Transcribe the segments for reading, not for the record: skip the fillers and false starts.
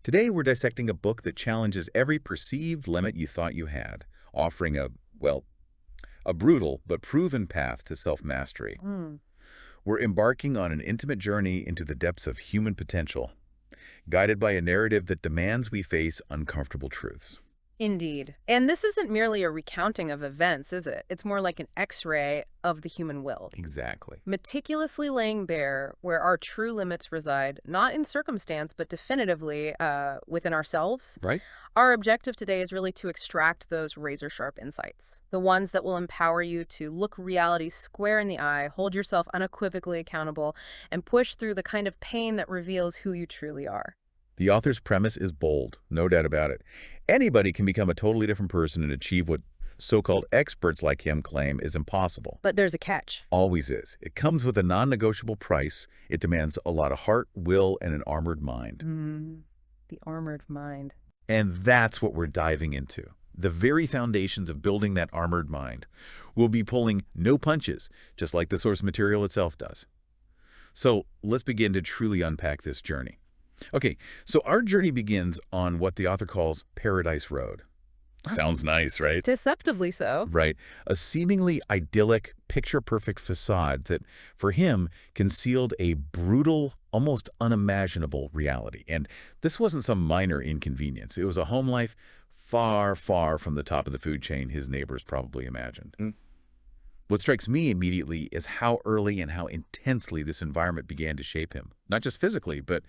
Today, we're dissecting a book that challenges every perceived limit you thought you had, offering a brutal but proven path to self-mastery. Mm. We're embarking on an intimate journey into the depths of human potential, guided by a narrative that demands we face uncomfortable truths. Indeed. And this isn't merely a recounting of events, is it? It's more like an X-ray of the human will, Exactly. meticulously laying bare where our true limits reside, not in circumstance, but definitively within ourselves. Right? Our objective today is really to extract those razor-sharp insights, the ones that will empower you to look reality square in the eye, hold yourself unequivocally accountable, and push through the kind of pain that reveals who you truly are. The author's premise is bold, no doubt about it. Anybody can become a totally different person and achieve what so-called experts like him claim is impossible. But there's a catch. Always is. It comes with a non-negotiable price. It demands a lot of heart, will, and an armored mind. The armored mind. And that's what we're diving into. The very foundations of building that armored mind. We'll be pulling no punches, just like the source material itself does. So let's begin to truly unpack this journey. Okay, so our journey begins on what the author calls Paradise Road. Sounds nice, right? Deceptively so. Right. A seemingly idyllic, picture-perfect facade that, for him, concealed a brutal, almost unimaginable reality. And this wasn't some minor inconvenience. It was a home life far, far from the top of the food chain his neighbors probably imagined. What strikes me immediately is how early and how intensely this environment began to shape him. Not just physically, but,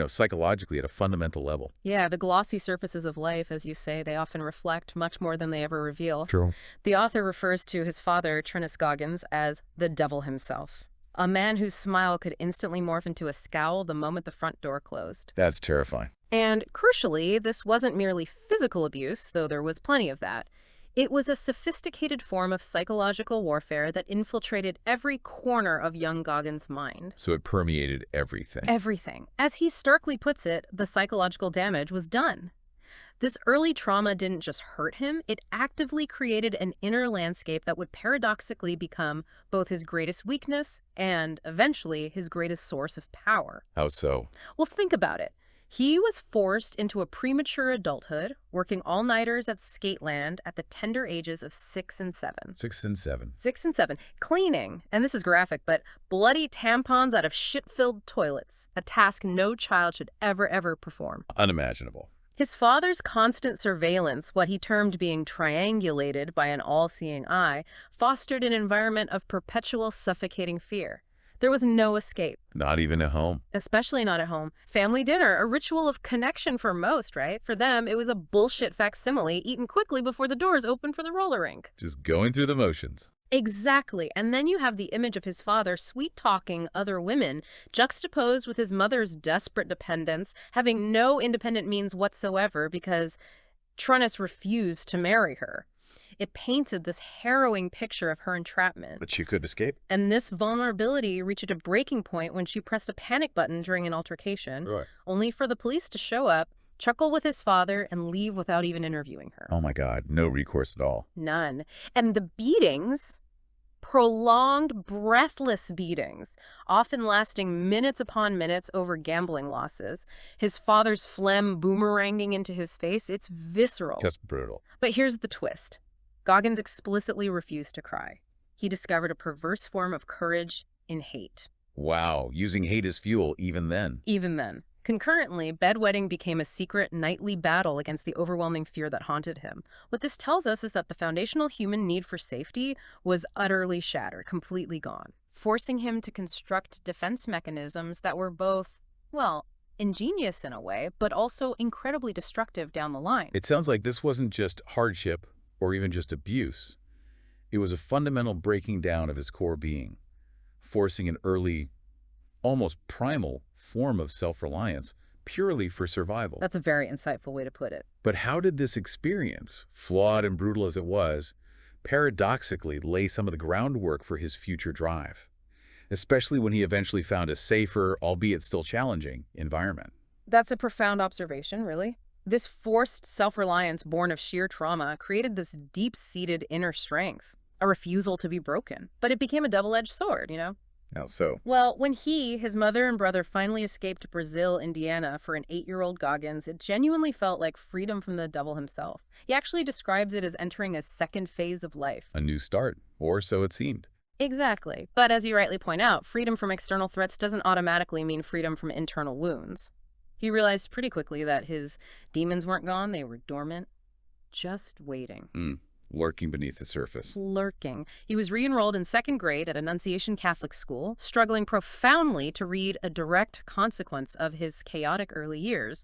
psychologically at a fundamental level. Yeah, the glossy surfaces of life, as you say, they often reflect much more than they ever reveal. True. The author refers to his father, Goggins, as the devil himself, a man whose smile could instantly morph into a scowl the moment the front door closed. That's terrifying. And crucially, this wasn't merely physical abuse, though there was plenty of that. It was a sophisticated form of psychological warfare that infiltrated every corner of young Goggins' mind. So it permeated everything. Everything. As he starkly puts it, the psychological damage was done. This early trauma didn't just hurt him, it actively created an inner landscape that would paradoxically become both his greatest weakness and, eventually, his greatest source of power. How so? Well, think about it. He was forced into a premature adulthood, working all-nighters at Skateland at the tender ages of 6 and 7. 6 and 7. 6 and 7. Cleaning, and this is graphic, but bloody tampons out of shit-filled toilets, a task no child should ever perform. Unimaginable. His father's constant surveillance, what he termed being triangulated by an all-seeing eye, fostered an environment of perpetual suffocating fear. There was no escape. Not even at home. Especially not at home. Family dinner, a ritual of connection for most, right? For them, it was a bullshit facsimile eaten quickly before the doors opened for the roller rink. Just going through the motions. Exactly. And then you have the image of his father sweet-talking other women, juxtaposed with his mother's desperate dependence, having no independent means whatsoever because Trunnis refused to marry her. It painted this harrowing picture of her entrapment. But she could escape. And this vulnerability reached a breaking point when she pressed a panic button during an altercation, Right. only for the police to show up, chuckle with his father, and leave without even interviewing her. Oh my God, no recourse at all. None. And the beatings, prolonged, breathless beatings, often lasting minutes upon minutes over gambling losses, his father's phlegm boomeranging into his face, it's visceral. Just brutal. But here's the twist. Goggins explicitly refused to cry. He discovered a perverse form of courage in hate. Wow, using hate as fuel even then. Even then. Concurrently, bedwetting became a secret nightly battle against the overwhelming fear that haunted him. What this tells us is that the foundational human need for safety was utterly shattered, completely gone, forcing him to construct defense mechanisms that were both, well, ingenious in a way, but also incredibly destructive down the line. It sounds like this wasn't just hardship or even just abuse. It was a fundamental breaking down of his core being, forcing an early, almost primal form of self-reliance purely for survival. That's a very insightful way to put it. But how did this experience, flawed and brutal as it was, paradoxically lay some of the groundwork for his future drive, especially when he eventually found a safer, albeit still challenging, environment? That's a profound observation, really. This forced self-reliance born of sheer trauma created this deep-seated inner strength, a refusal to be broken. But it became a double-edged sword, How so? Well, when his mother, and brother finally escaped to Brazil, Indiana for an 8-year-old Goggins, it genuinely felt like freedom from the devil himself. He actually describes it as entering a second phase of life. A new start, or so it seemed. Exactly. But as you rightly point out, freedom from external threats doesn't automatically mean freedom from internal wounds. He realized pretty quickly that his demons weren't gone, they were dormant, just waiting. Lurking beneath the surface. Lurking. He was re-enrolled in second grade at Annunciation Catholic School, struggling profoundly to read a direct consequence of his chaotic early years,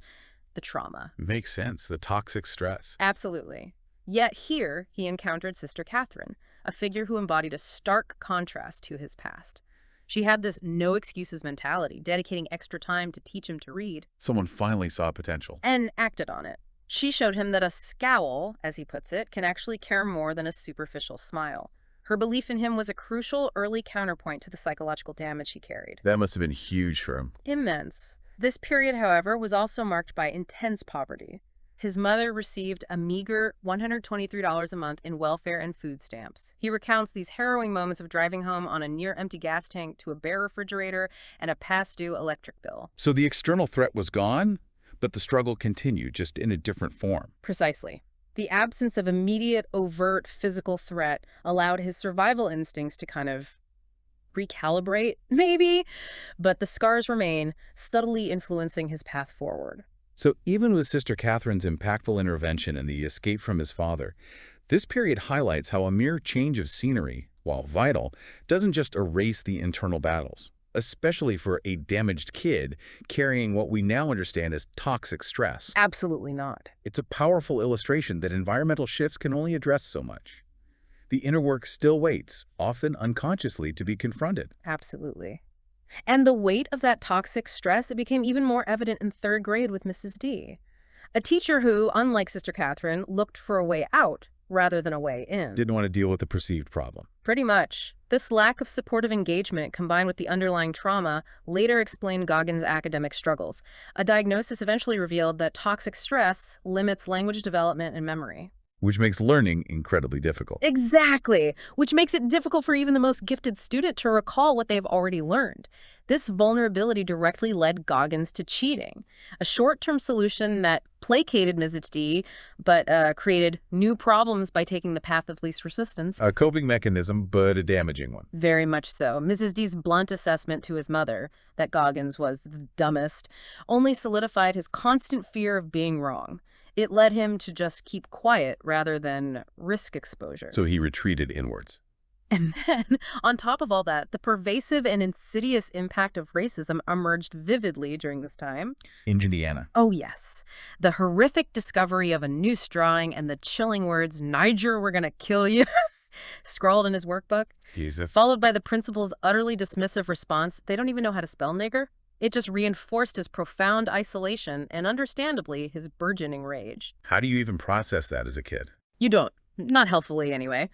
the trauma. Makes sense, the toxic stress. Absolutely. Yet here, he encountered Sister Catherine, a figure who embodied a stark contrast to his past. She had this no-excuses mentality, dedicating extra time to teach him to read. Someone finally saw potential. And acted on it. She showed him that a scowl, as he puts it, can actually care more than a superficial smile. Her belief in him was a crucial early counterpoint to the psychological damage he carried. That must have been huge for him. Immense. This period, however, was also marked by intense poverty. His mother received a meager $123 a month in welfare and food stamps. He recounts these harrowing moments of driving home on a near-empty gas tank to a bare refrigerator and a past-due electric bill. So the external threat was gone, but the struggle continued, just in a different form. Precisely. The absence of immediate, overt physical threat allowed his survival instincts to kind of recalibrate, maybe, but the scars remain, subtly influencing his path forward. So even with Sister Catherine's impactful intervention and the escape from his father, this period highlights how a mere change of scenery, while vital, doesn't just erase the internal battles, especially for a damaged kid carrying what we now understand as toxic stress. Absolutely not. It's a powerful illustration that environmental shifts can only address so much. The inner work still waits, often unconsciously, to be confronted. Absolutely. And the weight of that toxic stress, it became even more evident in third grade with Mrs. D, a teacher who, unlike Sister Catherine, looked for a way out rather than a way in. Didn't want to deal with the perceived problem. Pretty much. This lack of supportive engagement, combined with the underlying trauma, later explained Goggins' academic struggles. A diagnosis eventually revealed that toxic stress limits language development and memory. Which makes learning incredibly difficult. Exactly, which makes it difficult for even the most gifted student to recall what they've already learned. This vulnerability directly led Goggins to cheating, a short-term solution that placated Mrs. D, but created new problems by taking the path of least resistance. A coping mechanism, but a damaging one. Very much so. Mrs. D's blunt assessment to his mother, that Goggins was the dumbest, only solidified his constant fear of being wrong. It led him to just keep quiet rather than risk exposure. So he retreated inwards. And then, on top of all that, the pervasive and insidious impact of racism emerged vividly during this time. In Indiana. Oh, yes. The horrific discovery of a noose drawing and the chilling words, "Niger, we're gonna kill you," scrawled in his workbook, Jesus. followed by the principal's utterly dismissive response, "They don't even know how to spell nigger." It just reinforced his profound isolation and, understandably, his burgeoning rage. How do you even process that as a kid? You don't. Not healthfully, anyway.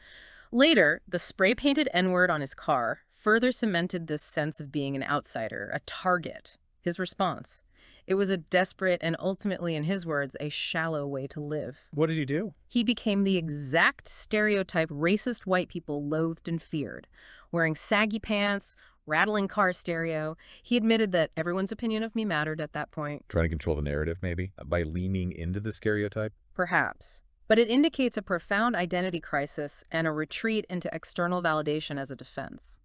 Later, the spray-painted N-word on his car further cemented this sense of being an outsider, a target. His response: it was a desperate and ultimately, in his words, a shallow way to live. What did he do? He became the exact stereotype racist white people loathed and feared, wearing saggy pants, rattling car stereo. He admitted that everyone's opinion of me mattered at that point. Trying to control the narrative, maybe? By leaning into the stereotype? Perhaps. But it indicates a profound identity crisis and a retreat into external validation as a defense.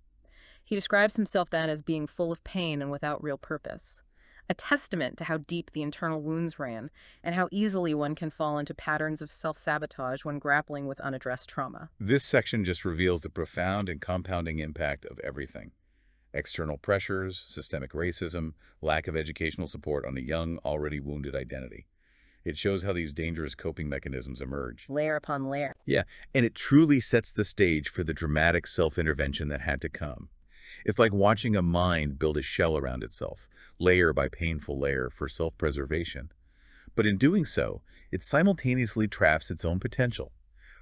He describes himself then as being full of pain and without real purpose, a testament to how deep the internal wounds ran and how easily one can fall into patterns of self-sabotage when grappling with unaddressed trauma. This section just reveals the profound and compounding impact of everything. External pressures, systemic racism, lack of educational support on a young, already wounded identity. It shows how these dangerous coping mechanisms emerge. Layer upon layer. Yeah, and it truly sets the stage for the dramatic self-intervention that had to come. It's like watching a mind build a shell around itself, layer by painful layer, for self-preservation. But in doing so, it simultaneously traps its own potential,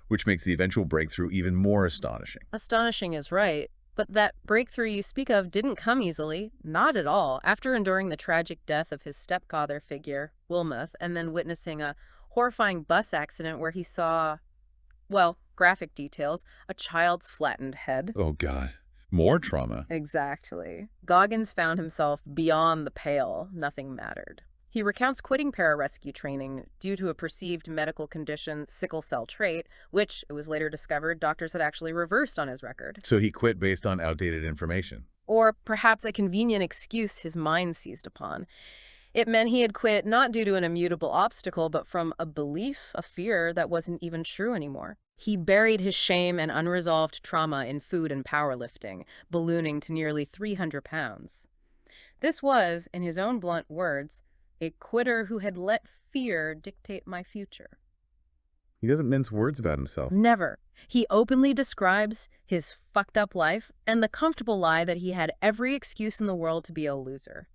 which makes the eventual breakthrough even more astonishing. Astonishing is right. But that breakthrough you speak of didn't come easily. Not at all. After enduring the tragic death of his stepfather figure, Wilmoth, and then witnessing a horrifying bus accident where he saw, well, graphic details, a child's flattened head. Oh, God. More trauma. Exactly. Goggins found himself beyond the pale. Nothing mattered. He recounts quitting pararescue training due to a perceived medical condition, sickle cell trait, which, it was later discovered, doctors had actually reversed on his record. So he quit based on outdated information. Or perhaps a convenient excuse his mind seized upon. It meant he had quit not due to an immutable obstacle, but from a belief, a fear that wasn't even true anymore. He buried his shame and unresolved trauma in food and powerlifting, ballooning to nearly 300 pounds. This was, in his own blunt words, a quitter who had let fear dictate my future. He doesn't mince words about himself. Never. He openly describes his fucked up life and the comfortable lie that he had every excuse in the world to be a loser.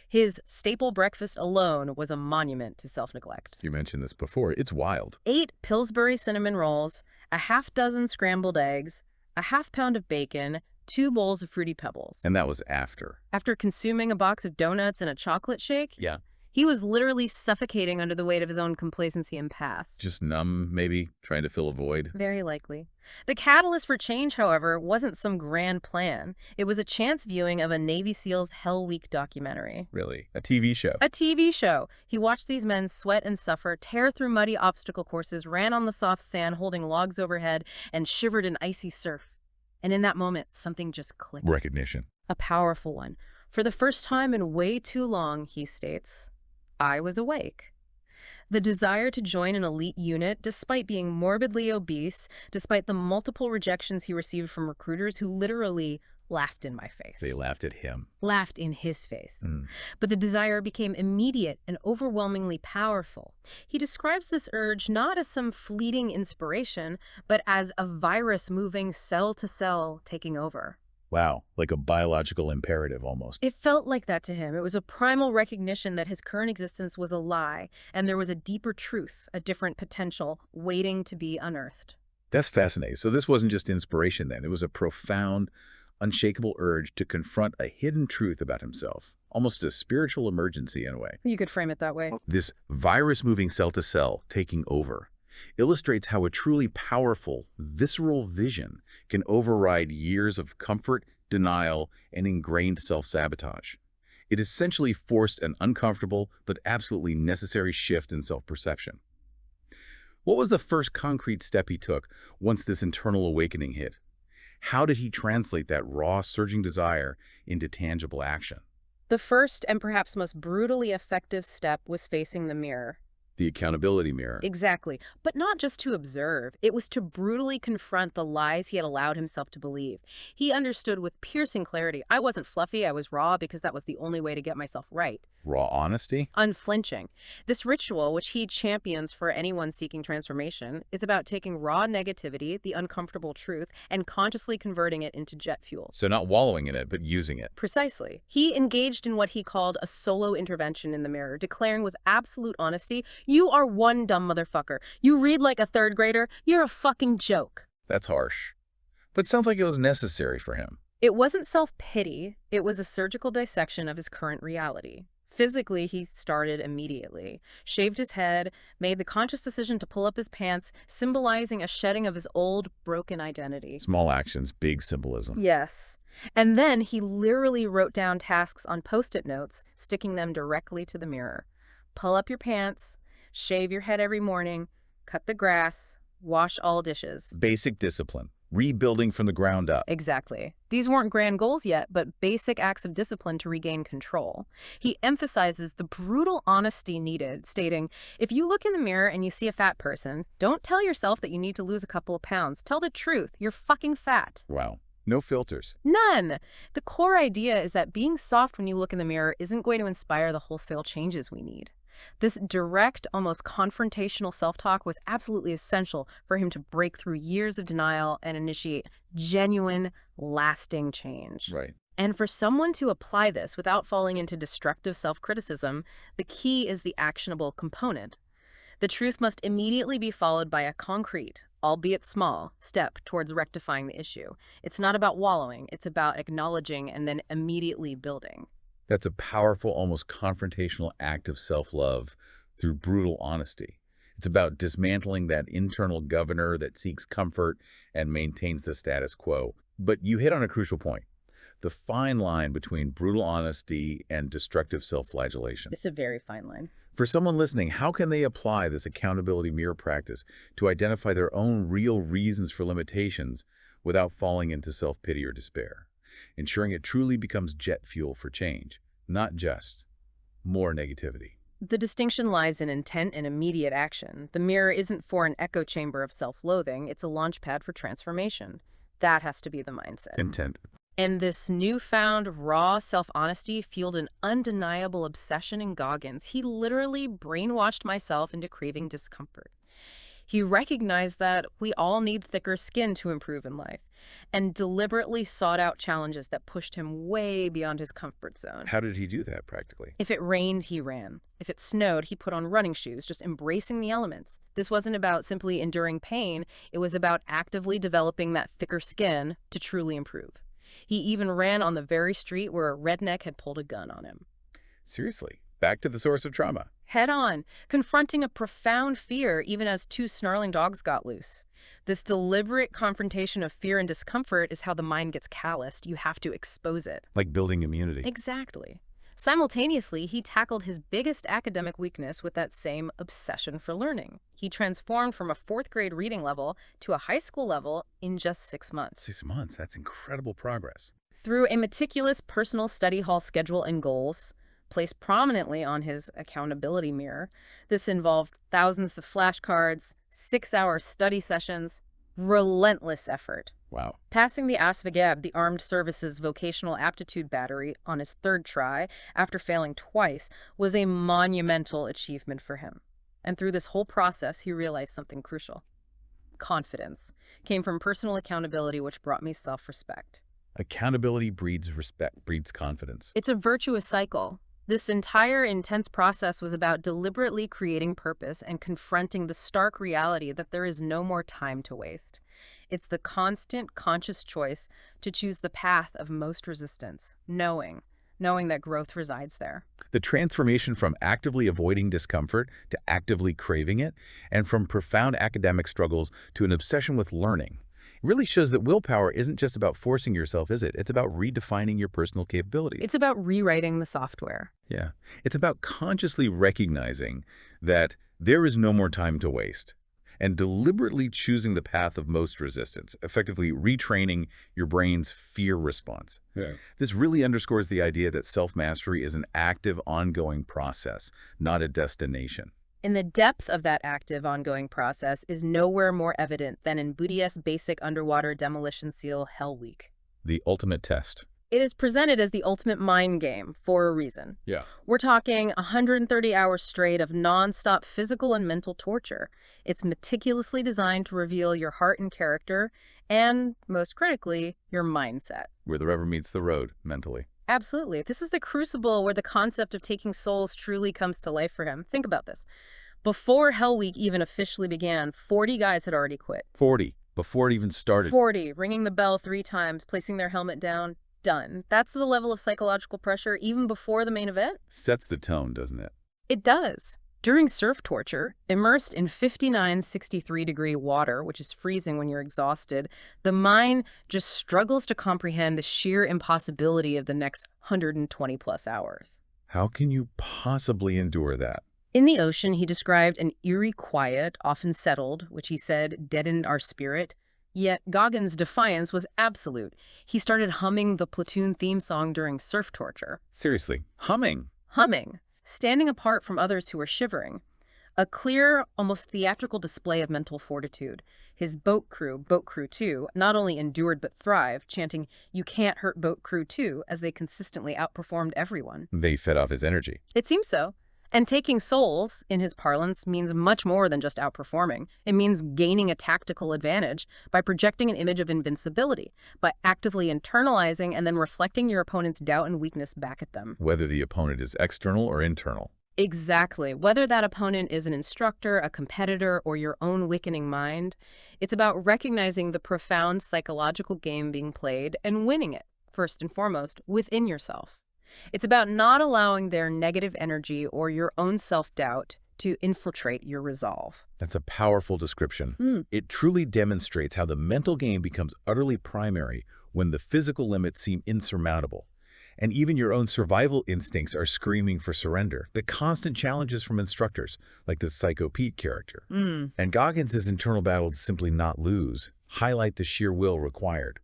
His staple breakfast alone was a monument to self-neglect. You mentioned this before. It's wild. 8 Pillsbury cinnamon rolls, a half-dozen scrambled eggs, a half-pound of bacon, 2 bowls of Fruity Pebbles. And that was after. After consuming a box of donuts and a chocolate shake, Yeah. he was literally suffocating under the weight of his own complacency and past. Just numb, maybe, trying to fill a void. Very likely. The catalyst for change, however, wasn't some grand plan. It was a chance viewing of a Navy SEALs Hell Week documentary. Really. A TV show. A TV show. He watched these men sweat and suffer, tear through muddy obstacle courses, ran on the soft sand holding logs overhead, and shivered in icy surf. And in that moment, something just clicked. Recognition. A powerful one. For the first time in way too long, he states, I was awake. The desire to join an elite unit, despite being morbidly obese, despite the multiple rejections he received from recruiters who literally laughed in my face. They laughed at him. Laughed in his face. But the desire became immediate and overwhelmingly powerful. He describes this urge not as some fleeting inspiration, but as a virus moving cell to cell, taking over. Wow. Like a biological imperative almost. It felt like that to him. It was a primal recognition that his current existence was a lie, and there was a deeper truth, a different potential, waiting to be unearthed. That's fascinating. So this wasn't just inspiration then. It was a profound, unshakable urge to confront a hidden truth about himself. Almost a spiritual emergency in a way. You could frame it that way. This virus moving cell to cell, taking over, illustrates how a truly powerful, visceral vision can override years of comfort, denial, and ingrained self-sabotage. It essentially forced an uncomfortable but absolutely necessary shift in self-perception. What was the first concrete step he took once this internal awakening hit? How did he translate that raw, surging desire into tangible action? The first and perhaps most brutally effective step was facing the mirror. The accountability mirror. Exactly. But not just to observe. It was to brutally confront the lies he had allowed himself to believe. He understood with piercing clarity, I wasn't fluffy, I was raw because that was the only way to get myself right. Raw honesty? Unflinching. This ritual, which he champions for anyone seeking transformation, is about taking raw negativity, the uncomfortable truth, and consciously converting it into jet fuel. So not wallowing in it, but using it. Precisely. He engaged in what he called a solo intervention in the mirror, declaring with absolute honesty, you are one dumb motherfucker. You read like a third grader. You're a fucking joke. That's harsh. But it sounds like it was necessary for him. It wasn't self-pity. It was a surgical dissection of his current reality. Physically, he started immediately. Shaved his head, made the conscious decision to pull up his pants, symbolizing a shedding of his old, broken identity. Small actions, big symbolism. Yes. And then he literally wrote down tasks on Post-it notes, sticking them directly to the mirror. Pull up your pants, shave your head every morning, cut the grass, wash all dishes. Basic discipline. Rebuilding from the ground up. Exactly. These weren't grand goals yet, but basic acts of discipline to regain control. He emphasizes the brutal honesty needed, stating, if you look in the mirror and you see a fat person, don't tell yourself that you need to lose a couple of pounds. Tell the truth. You're fucking fat. Wow. No filters. None. The core idea is that being soft when you look in the mirror isn't going to inspire the wholesale changes we need. This direct, almost confrontational self-talk was absolutely essential for him to break through years of denial and initiate genuine, lasting change. Right. And for someone to apply this without falling into destructive self-criticism, the key is the actionable component. The truth must immediately be followed by a concrete, albeit small, step towards rectifying the issue. It's not about wallowing, it's about acknowledging and then immediately building. That's a powerful, almost confrontational act of self-love through brutal honesty. It's about dismantling that internal governor that seeks comfort and maintains the status quo. But you hit on a crucial point, the fine line between brutal honesty and destructive self-flagellation. It's a very fine line. For someone listening, how can they apply this accountability mirror practice to identify their own real reasons for limitations without falling into self-pity or despair, ensuring it truly becomes jet fuel for change, not just more negativity? The distinction lies in intent and immediate action. The mirror isn't for an echo chamber of self-loathing, it's a launch pad for transformation. That has to be the mindset. Intent. And this newfound raw self-honesty fueled an undeniable obsession in Goggins. He literally brainwashed myself into craving discomfort. He recognized that we all need thicker skin to improve in life and deliberately sought out challenges that pushed him way beyond his comfort zone. How did he do that practically? If it rained, he ran. If it snowed, he put on running shoes, just embracing the elements. This wasn't about simply enduring pain. It was about actively developing that thicker skin to truly improve. He even ran on the very street where a redneck had pulled a gun on him. Seriously, back to the source of trauma. Head on, confronting a profound fear even as two snarling dogs got loose. This deliberate confrontation of fear and discomfort is how the mind gets calloused. You have to expose it. Like building immunity. Exactly. Simultaneously, he tackled his biggest academic weakness with that same obsession for learning. He transformed from a fourth-grade reading level to a high school level in just 6 months. 6 months, that's incredible progress. Through a meticulous personal study hall schedule and goals, placed prominently on his accountability mirror, this involved thousands of flashcards, 6-hour study sessions, relentless effort. Wow. Passing the ASVAGAB, the Armed Services Vocational Aptitude Battery, on his 3rd try, after failing twice, was a monumental achievement for him. And through this whole process, he realized something crucial. Confidence came from personal accountability, which brought me self-respect. Accountability breeds respect, breeds confidence. It's a virtuous cycle. This entire intense process was about deliberately creating purpose and confronting the stark reality that there is no more time to waste. It's the constant, conscious choice to choose the path of most resistance, knowing that growth resides there. The transformation from actively avoiding discomfort to actively craving it, and from profound academic struggles to an obsession with learning, really shows that willpower isn't just about forcing yourself, is it? It's about redefining your personal capabilities. It's about rewriting the software. Yeah. It's about consciously recognizing that there is no more time to waste and deliberately choosing the path of most resistance, effectively retraining your brain's fear response. Yeah. This really underscores the idea that self-mastery is an active, ongoing process, not a destination. And the depth of that active, ongoing process is nowhere more evident than in Boudia's basic underwater demolition seal, Hell Week. The ultimate test. It is presented as the ultimate mind game for a reason. Yeah. We're talking 130 hours straight of nonstop physical and mental torture. It's meticulously designed to reveal your heart and character, and, most critically, your mindset. Where the rubber meets the road, mentally. Absolutely. This is the crucible where the concept of taking souls truly comes to life for him. Think about this. Before Hell Week even officially began, 40 guys had already quit. 40, before it even started. 40, ringing the bell 3 times, placing their helmet down, done. That's the level of psychological pressure even before the main event. Sets the tone, doesn't it? It does. During surf torture, immersed in 59, 63-degree water, which is freezing when you're exhausted, the mind just struggles to comprehend the sheer impossibility of the next 120-plus hours. How can you possibly endure that? In the ocean, he described an eerie quiet, often settled, which he said deadened our spirit. Yet Goggins' defiance was absolute. He started humming the platoon theme song during surf torture. Seriously, humming? Humming, standing apart from others who were shivering. A clear, almost theatrical display of mental fortitude. His boat crew 2, not only endured but thrived, chanting, "You can't hurt boat crew 2," as they consistently outperformed everyone. They fed off his energy. It seems so. And taking souls, in his parlance, means much more than just outperforming. It means gaining a tactical advantage by projecting an image of invincibility, by actively internalizing and then reflecting your opponent's doubt and weakness back at them. Whether the opponent is external or internal. Exactly. Whether that opponent is an instructor, a competitor, or your own weakening mind, it's about recognizing the profound psychological game being played and winning it, first and foremost, within yourself. It's about not allowing their negative energy or your own self-doubt to infiltrate your resolve. That's a powerful description. Hmm. It truly demonstrates how the mental game becomes utterly primary when the physical limits seem insurmountable. And even your own survival instincts are screaming for surrender. The constant challenges from instructors, like this Psycho Pete character. Mm. And Goggins' internal battle to simply not lose highlight the sheer will required.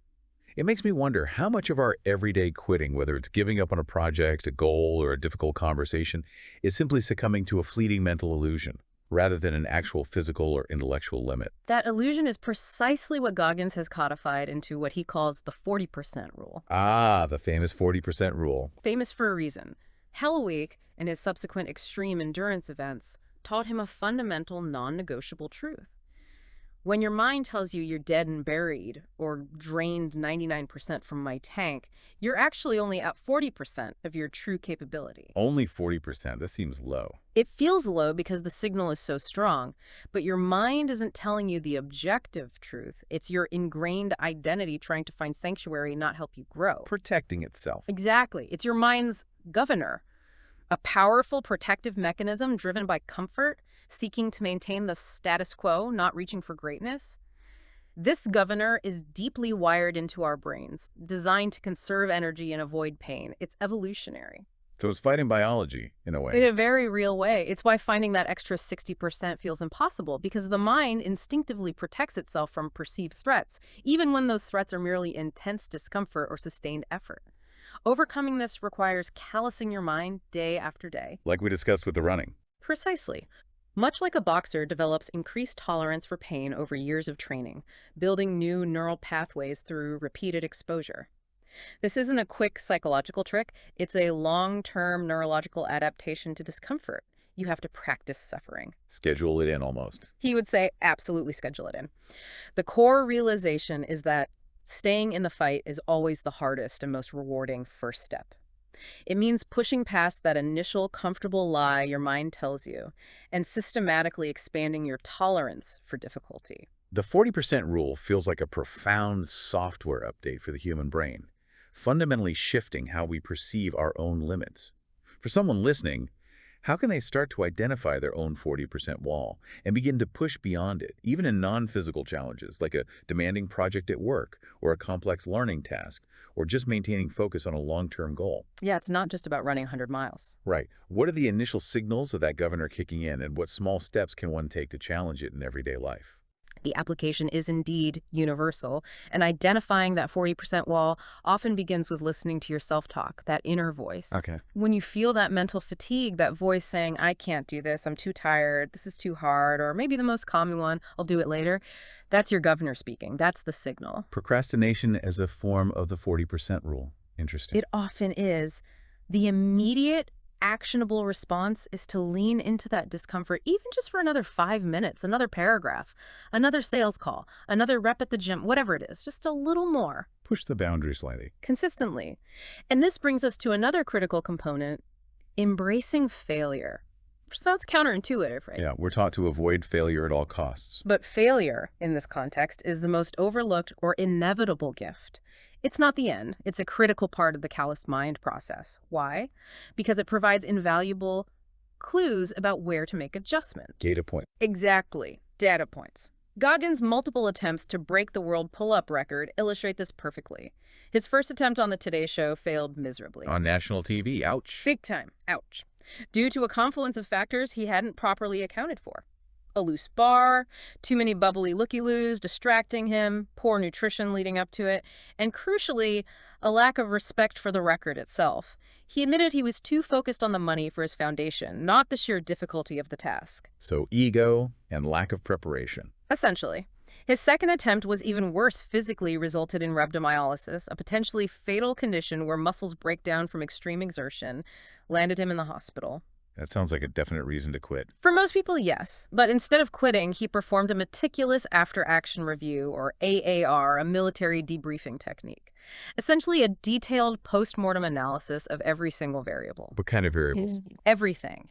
It makes me wonder how much of our everyday quitting, whether it's giving up on a project, a goal, or a difficult conversation, is simply succumbing to a fleeting mental illusion, rather than an actual physical or intellectual limit. That illusion is precisely what Goggins has codified into what he calls the 40% rule. Ah, the famous 40% rule. Famous for a reason. Hell Week and his subsequent extreme endurance events taught him a fundamental, non-negotiable truth. When your mind tells you you're dead and buried, or drained 99% from my tank, you're actually only at 40% of your true capability. Only 40%. That seems low. It feels low because the signal is so strong, but your mind isn't telling you the objective truth. It's your ingrained identity trying to find sanctuary, not help you grow. Protecting itself. Exactly. It's your mind's governor. A powerful protective mechanism driven by comfort, seeking to maintain the status quo, not reaching for greatness. This governor is deeply wired into our brains, designed to conserve energy and avoid pain. It's evolutionary. So it's fighting biology, in a way. In a very real way. It's why finding that extra 60% feels impossible, because the mind instinctively protects itself from perceived threats, even when those threats are merely intense discomfort or sustained effort. Overcoming this requires callousing your mind day after day. Like we discussed with the running. Precisely. Much like a boxer develops increased tolerance for pain over years of training, building new neural pathways through repeated exposure. This isn't a quick psychological trick. It's a long-term neurological adaptation to discomfort. You have to practice suffering. Schedule it in almost. He would say, absolutely schedule it in. The core realization is that staying in the fight is always the hardest and most rewarding first step. It means pushing past that initial comfortable lie your mind tells you and systematically expanding your tolerance for difficulty. The 40% rule feels like a profound software update for the human brain, fundamentally shifting how we perceive our own limits. For someone listening, how can they start to identify their own 40% wall and begin to push beyond it, even in non-physical challenges like a demanding project at work or a complex learning task, or just maintaining focus on a long-term goal? Yeah, it's not just about running 100 miles. Right. What are the initial signals of that governor kicking in, and what small steps can one take to challenge it in everyday life? The application is indeed universal, and identifying that 40% wall often begins with listening to your self-talk, that inner voice. Okay. When you feel that mental fatigue, that voice saying, I can't do this, I'm too tired, this is too hard, or maybe the most common one, I'll do it later, that's your governor speaking. That's the signal. Procrastination as a form of the 40% rule. Interesting. It often is. The immediate actionable response is to lean into that discomfort, even just for another 5 minutes, another paragraph, another sales call, another rep at the gym, whatever it is, just a little more. Push the boundary slightly. Consistently. And this brings us to another critical component, embracing failure. Sounds counterintuitive, right? Yeah, we're taught to avoid failure at all costs. But failure, in this context, is the most overlooked or inevitable gift. It's not the end. It's a critical part of the calloused mind process. Why? Because it provides invaluable clues about where to make adjustments. Data point. Exactly. Data points. Goggins' multiple attempts to break the world pull-up record illustrate this perfectly. His first attempt on the Today Show failed miserably. On national TV. Ouch. Big time. Ouch. Due to a confluence of factors he hadn't properly accounted for. A loose bar, too many bubbly looky-loos distracting him, poor nutrition leading up to it, and crucially, a lack of respect for the record itself. He admitted he was too focused on the money for his foundation, not the sheer difficulty of the task. So ego and lack of preparation. Essentially. His second attempt was even worse, physically resulted in rhabdomyolysis, a potentially fatal condition where muscles break down from extreme exertion, landed him in the hospital. That sounds like a definite reason to quit. For most people, yes. But instead of quitting, he performed a meticulous after-action review, or AAR, a military debriefing technique. Essentially a detailed post-mortem analysis of every single variable. What kind of variables? Everything.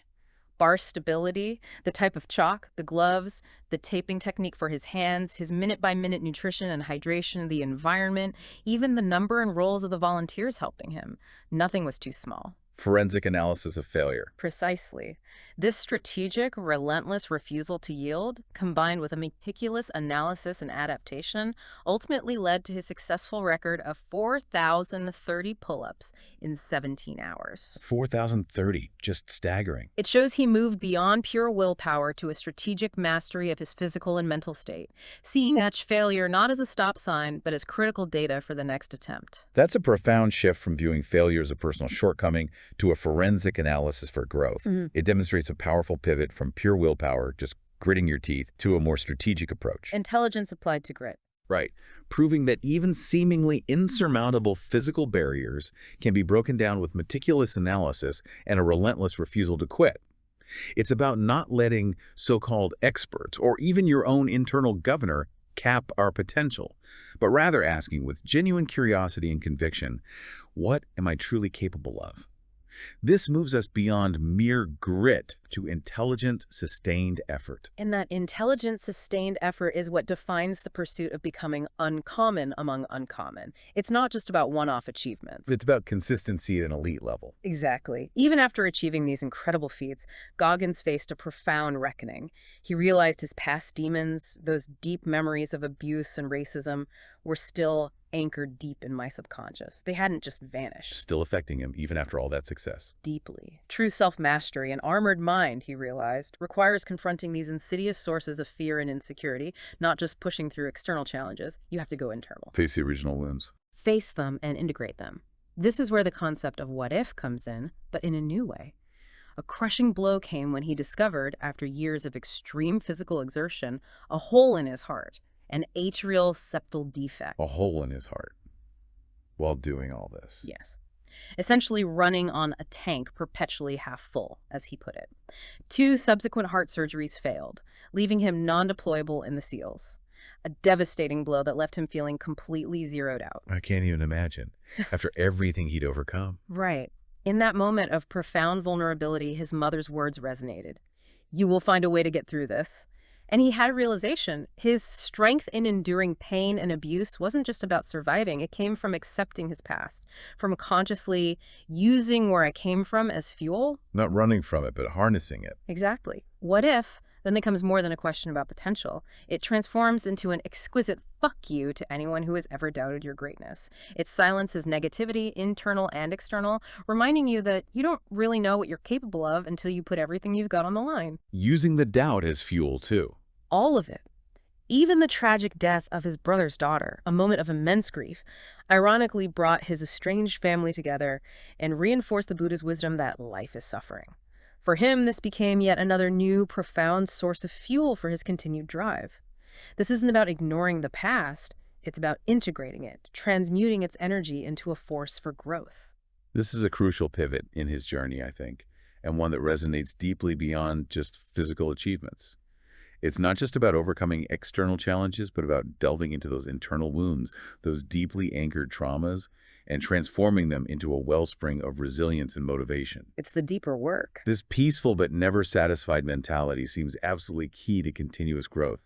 Bar stability, the type of chalk, the gloves, the taping technique for his hands, his minute-by-minute nutrition and hydration, the environment, even the number and roles of the volunteers helping him. Nothing was too small. forensic analysis of failure. Precisely. This strategic, relentless refusal to yield, combined with a meticulous analysis and adaptation, ultimately led to his successful record of 4,030 pull-ups in 17 hours. 4,030, just staggering. It shows he moved beyond pure willpower to a strategic mastery of his physical and mental state, seeing each failure not as a stop sign, but as critical data for the next attempt. That's a profound shift from viewing failure as a personal shortcoming to a forensic analysis for growth. It demonstrates a powerful pivot from pure willpower, just gritting your teeth, to a more strategic approach. Intelligence applied to grit. Right, proving that even seemingly insurmountable physical barriers can be broken down with meticulous analysis and a relentless refusal to quit. It's about not letting so-called experts or even your own internal governor cap our potential, but rather asking with genuine curiosity and conviction, what am I truly capable of? This moves us beyond mere grit to intelligent, sustained effort. And that intelligent, sustained effort is what defines the pursuit of becoming uncommon among uncommon. It's not just about one-off achievements. It's about consistency at an elite level. Exactly. Even after achieving these incredible feats, Goggins faced a profound reckoning. He realized his past demons, those deep memories of abuse and racism, were still anchored deep in my subconscious. They hadn't just vanished. Still affecting him even after all that success. Deeply. True self-mastery, an armored mind, he realized, requires confronting these insidious sources of fear and insecurity, not just pushing through external challenges. You have to go internal. Face the original wounds. Face them and integrate them. This is where the concept of what if comes in, but in a new way. A crushing blow came when he discovered, after years of extreme physical exertion, a hole in his heart, an atrial septal defect. A hole in his heart while doing all this. Yes. Essentially running on a tank perpetually half full, as he put it. 2 subsequent heart surgeries failed, leaving him non-deployable in the SEALs. A devastating blow that left him feeling completely zeroed out. I can't even imagine. After everything he'd overcome. Right. In that moment of profound vulnerability, his mother's words resonated. You will find a way to get through this. And he had a realization. His strength in enduring pain and abuse wasn't just about surviving. It came from accepting his past, from consciously using where it came from as fuel. Not running from it, but harnessing it. Exactly. What if then becomes more than a question about potential? It transforms into an exquisite fuck you to anyone who has ever doubted your greatness. It silences negativity, internal and external, reminding you that you don't really know what you're capable of until you put everything you've got on the line. Using the doubt as fuel, too. All of it. Even the tragic death of his brother's daughter, a moment of immense grief, ironically brought his estranged family together and reinforced the Buddha's wisdom that life is suffering. For him, this became yet another new, profound source of fuel for his continued drive. This isn't about ignoring the past, it's about integrating it, transmuting its energy into a force for growth. This is a crucial pivot in his journey, I think, and one that resonates deeply beyond just physical achievements. It's not just about overcoming external challenges, but about delving into those internal wounds, those deeply anchored traumas, and transforming them into a wellspring of resilience and motivation. It's the deeper work. This peaceful but never satisfied mentality seems absolutely key to continuous growth.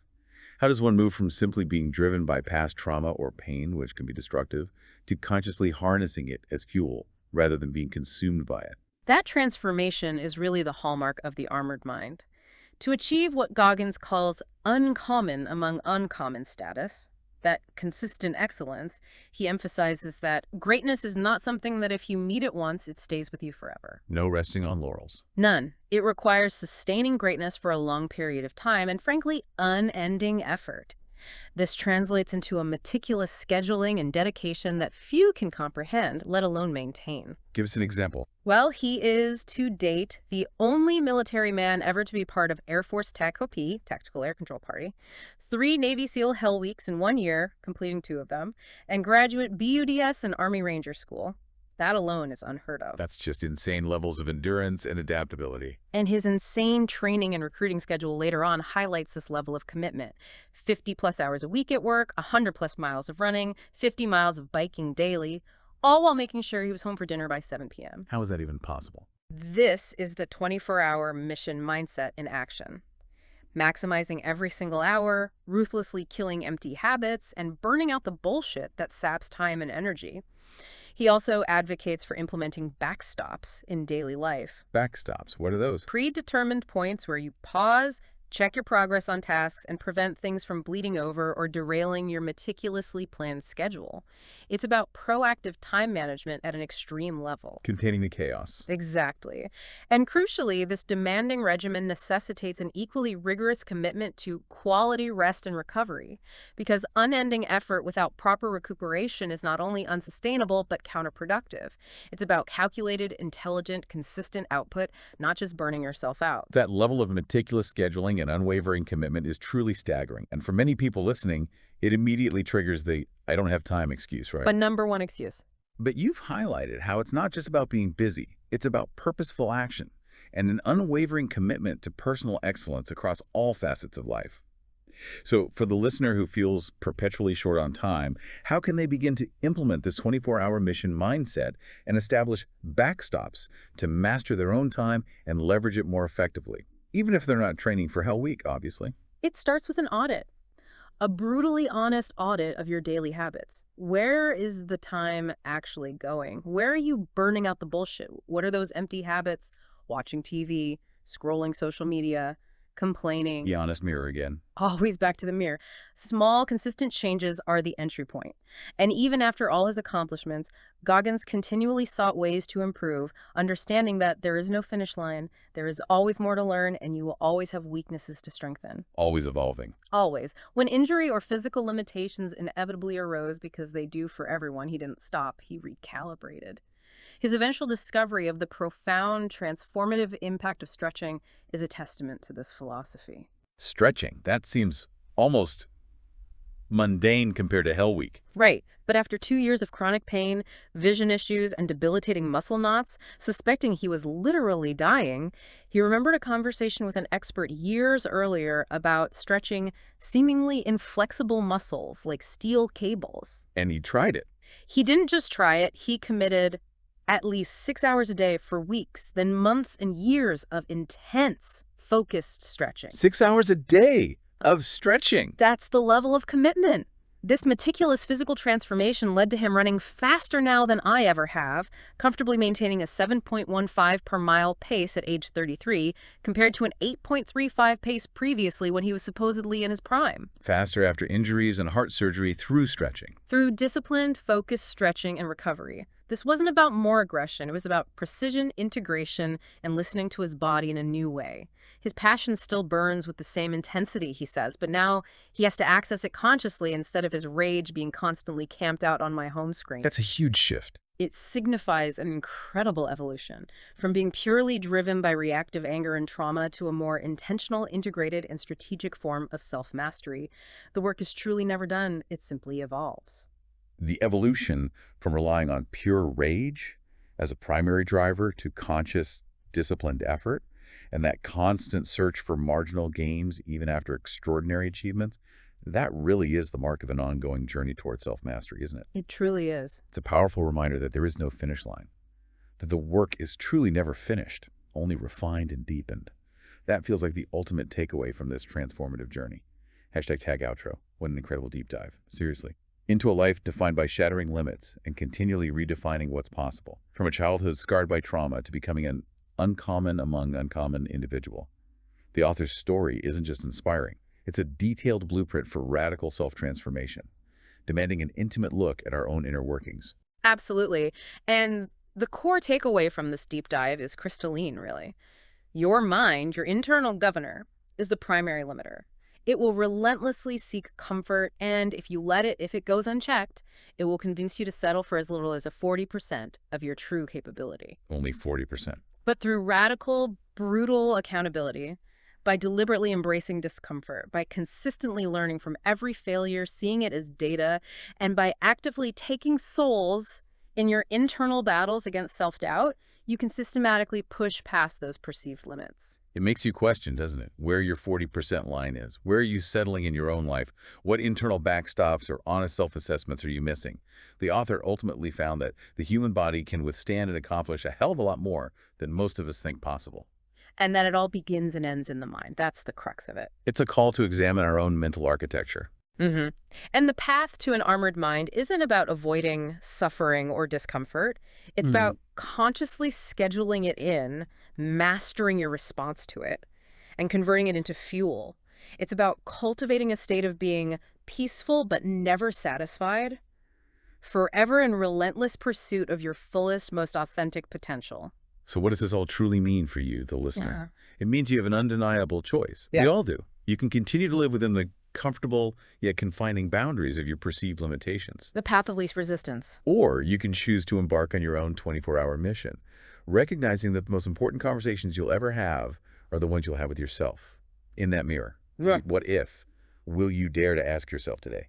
How does one move from simply being driven by past trauma or pain, which can be destructive, to consciously harnessing it as fuel rather than being consumed by it? That transformation is really the hallmark of the armored mind. To achieve what Goggins calls uncommon among uncommon status, that consistent excellence, he emphasizes that greatness is not something that if you meet it once, it stays with you forever. No resting on laurels. None. It requires sustaining greatness for a long period of time and, frankly, unending effort. This translates into a meticulous scheduling and dedication that few can comprehend, let alone maintain. Give us an example. Well, he is, to date, the only military man ever to be part of Air Force TACOP, Tactical Air Control Party, 3 Navy SEAL Hell Weeks in 1 year, completing 2 of them, and graduate BUDS and Army Ranger School. That alone is unheard of. That's just insane levels of endurance and adaptability. And his insane training and recruiting schedule later on highlights this level of commitment. 50-plus hours a week at work, 100-plus miles of running, 50 miles of biking daily, all while making sure he was home for dinner by 7 p.m. How is that even possible? This is the 24-hour mission mindset in action. Maximizing every single hour, ruthlessly killing empty habits, and burning out the bullshit that saps time and energy. He also advocates for implementing backstops in daily life. Backstops, what are those? Predetermined points where you pause, check your progress on tasks, and prevent things from bleeding over or derailing your meticulously planned schedule. It's about proactive time management at an extreme level. Containing the chaos. Exactly. And crucially, this demanding regimen necessitates an equally rigorous commitment to quality rest and recovery, because unending effort without proper recuperation is not only unsustainable but counterproductive. It's about calculated, intelligent, consistent output, not just burning yourself out. That level of meticulous scheduling and unwavering commitment is truly staggering. And for many people listening, it immediately triggers the "I don't have time" excuse, right? But number one excuse. But you've highlighted how it's not just about being busy. It's about purposeful action and an unwavering commitment to personal excellence across all facets of life. So for the listener who feels perpetually short on time, how can they begin to implement this 24-hour mission mindset and establish backstops to master their own time and leverage it more effectively? Even if they're not training for Hell Week, obviously. It starts with an audit. A brutally honest audit of your daily habits. Where is the time actually going? Where are you burning out the bullshit? What are those empty habits? Watching TV, scrolling social media, complaining. The honest mirror again. Always back to the mirror. Small, consistent changes are the entry point. And even after all his accomplishments, Goggins continually sought ways to improve, understanding that there is no finish line, there is always more to learn, and you will always have weaknesses to strengthen. Always evolving. Always. When injury or physical limitations inevitably arose, because they do for everyone, he didn't stop, he recalibrated. His eventual discovery of the profound, transformative impact of stretching is a testament to this philosophy. Stretching. That seems almost mundane compared to Hell Week. Right. But after 2 years of chronic pain, vision issues, and debilitating muscle knots, suspecting he was literally dying, he remembered a conversation with an expert years earlier about stretching seemingly inflexible muscles like steel cables. And he tried it. He didn't just try it, he committed at least 6 hours a day for weeks, then months and years of intense, focused stretching. 6 hours a day of stretching. That's the level of commitment. This meticulous physical transformation led to him running faster now than I ever have, comfortably maintaining a 7.15 per mile pace at age 33, compared to an 8.35 pace previously when he was supposedly in his prime. Faster after injuries and heart surgery through stretching. Through disciplined, focused stretching and recovery. This wasn't about more aggression, it was about precision, integration, and listening to his body in a new way. His passion still burns with the same intensity, he says, but now he has to access it consciously instead of his rage being constantly camped out on my home screen. That's a huge shift. It signifies an incredible evolution, from being purely driven by reactive anger and trauma to a more intentional, integrated, and strategic form of self-mastery. The work is truly never done, it simply evolves. The evolution from relying on pure rage as a primary driver to conscious, disciplined effort, and that constant search for marginal gains even after extraordinary achievements, that really is the mark of an ongoing journey towards self-mastery, isn't it? It truly is. It's a powerful reminder that there is no finish line, that the work is truly never finished, only refined and deepened. That feels like the ultimate takeaway from this transformative journey. Hashtag tag outro. What an incredible deep dive. Seriously. Into a life defined by shattering limits and continually redefining what's possible. From a childhood scarred by trauma to becoming an uncommon among uncommon individual. The author's story isn't just inspiring. It's a detailed blueprint for radical self-transformation, demanding an intimate look at our own inner workings. Absolutely. And the core takeaway from this deep dive is crystalline, really. Your mind, your internal governor, is the primary limiter. It will relentlessly seek comfort, and if it goes unchecked, it will convince you to settle for as little as a 40% of your true capability. Only 40%. But through radical, brutal accountability, by deliberately embracing discomfort, by consistently learning from every failure, seeing it as data, and by actively taking souls in your internal battles against self-doubt, you can systematically push past those perceived limits. It makes you question, doesn't it, where your 40% line is? Where are you settling in your own life? What internal backstops or honest self-assessments are you missing? The author ultimately found that the human body can withstand and accomplish a hell of a lot more than most of us think possible. And that it all begins and ends in the mind. That's the crux of it. It's a call to examine our own mental architecture, Hmm. And the path to an armored mind isn't about avoiding suffering or discomfort. It's Hmm. about consciously scheduling it in, mastering your response to it, and converting it into fuel. It's about cultivating a state of being peaceful but never satisfied, forever in relentless pursuit of your fullest, most authentic potential. So what does this all truly mean for you, the listener? Yeah. It means you have an undeniable choice. We Yeah. all do. You can continue to live within the comfortable yet confining boundaries of your perceived limitations. The path of least resistance. Or you can choose to embark on your own 24-hour mission, recognizing that the most important conversations you'll ever have are the ones you'll have with yourself in that mirror. Yeah. What if? Will you dare to ask yourself today?